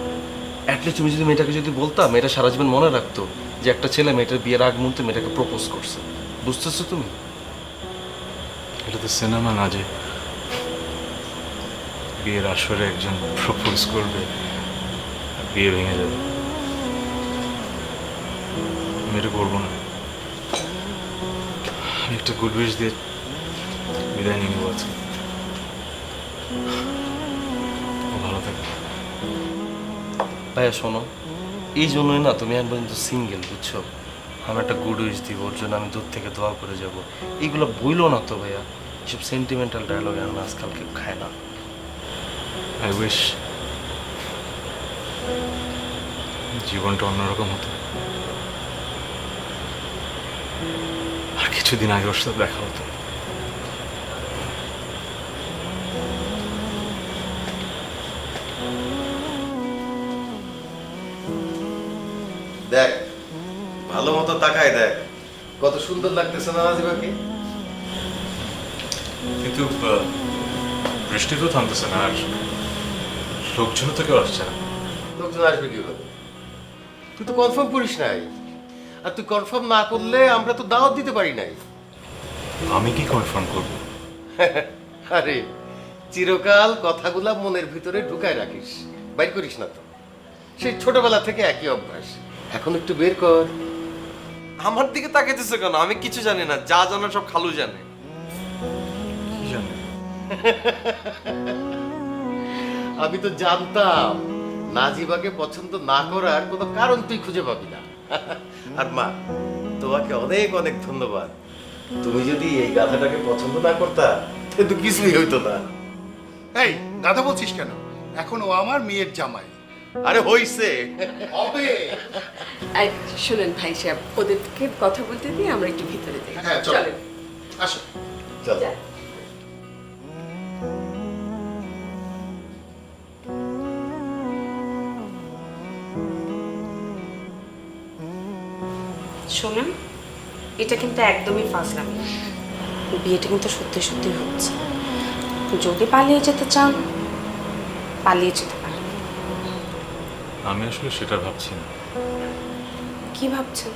অ্যাটলিস্ট তুমি যদি মেয়েটাকে যদি বলতা, মেয়েটা সারা জীবন মনে রাখতো যে একটা ছেলে মেয়েটার বিয়ের আগ মুহূর্তে মেয়েটাকে প্রপোজ করছে। বুঝতেছো তুমি? এটা তো সিনেমা না যে বিয়ের আসরে একজন প্রপোজ করবে আর বিয়ে ভেঙে যাবে। আমি এটা করবো না। আমি একটা গুড উইশ দিয়ে বিদায় নিয়ে নেবো আজকে। ও ভালো থাকে। ভাইয়া শোনো, এই জন্যই না তুমি এখন পর্যন্ত সিঙ্গেল, বুঝছো? আমি একটা গুড উইশ দিব, ওর জন্য আমি দূর থেকে দোয়া করে যাব। এইগুলো বইলো না তো ভাইয়া, এসব সেন্টিমেন্টাল ডায়লগ এখন আজকাল কেউ খায় না। আই উইশ জীবনটা অন্যরকম হতো, আর কিছুদিন আগে ওর সাথে দেখা হতো। দেখ, ভালো মতো তাকায় দেখ, কত সুন্দর লাগতেছে না নাজিবাকে। কিন্তু বৃষ্টি তো থামতেছে না, আর লোকজন তো কেউ আসছে না। লোকজন আসবে কিভাবে? তুই তো কনফার্ম করিস নাই, আর তুই কনফার্ম না করলে আমরা তো দাওয়াত দিতে পারি নাই। আমি কি কনফার্ম করবো? আরে চিরকাল কথাগুলা মনের ভিতরে ঢুকায় রাখিস, বাইর করিস না তো। সেই ছোটবেলা থেকে একই অভ্যাস, এখন একটু বের কর। আমার দিকে তাকাইতেছো কেন? আমি কিছু জানি না, যা জানার সব খালু জানে। কি জানি। আমি তো জানতাম নাজিবাকে পছন্দ না করার কোনো কারণ তুই খুঁজে পাবি না। আর মা, তোমাকে অনেক অনেক ধন্যবাদ। তুমি যদি এই গাধাটাকে পছন্দ না করতা তাহলে তো কিছুই হইতো না। এই গাধা বলছিস কেন? এখন ও আমার মেয়ের জামাই। আরে হইছে হবে। এই শুনেন ভাই সাহেব, ওদেরকে কথা বলতে দিয়ে আমরা একটু ভিতরে যাই। হ্যাঁ, চলো। চলেন। আসো। চল। যা। শোনেন, এটা কিন্তু একদমই ফাজলামি না। বিয়েটা কিন্তু সত্যি সত্যি হচ্ছে। যদি পালিয়ে যেতে চান পালিয়ে যেতে পারেন। আমি আসলে সেটা ভাবছি না। কি ভাবছেন?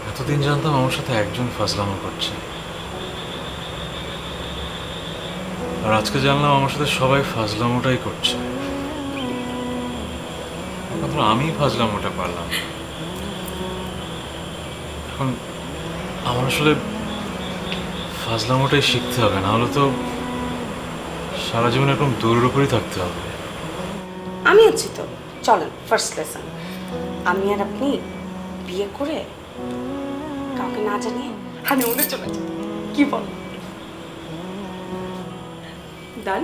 এতদিন জানতাম আমার সাথে একজন ফাজলামো করছে, আর আজকে জানলাম আমার সাথে সবাই ফাজলামোটাই করছে। মাত্র আমি ফাজলামোটা পারলাম। এখন আমার আসলে ফাজলামোটাই শিখতে হবে, না হলে তো সারা জীবন এরকম দূরের উপরই থাকতে হবে। আমি আছি তো, চলেন ফার্স্ট লেসন। আমি আর আপনি বিয়ে করে কাউকে না জানিয়ে হানিমুনে চলে যাই, কি বল? ডান।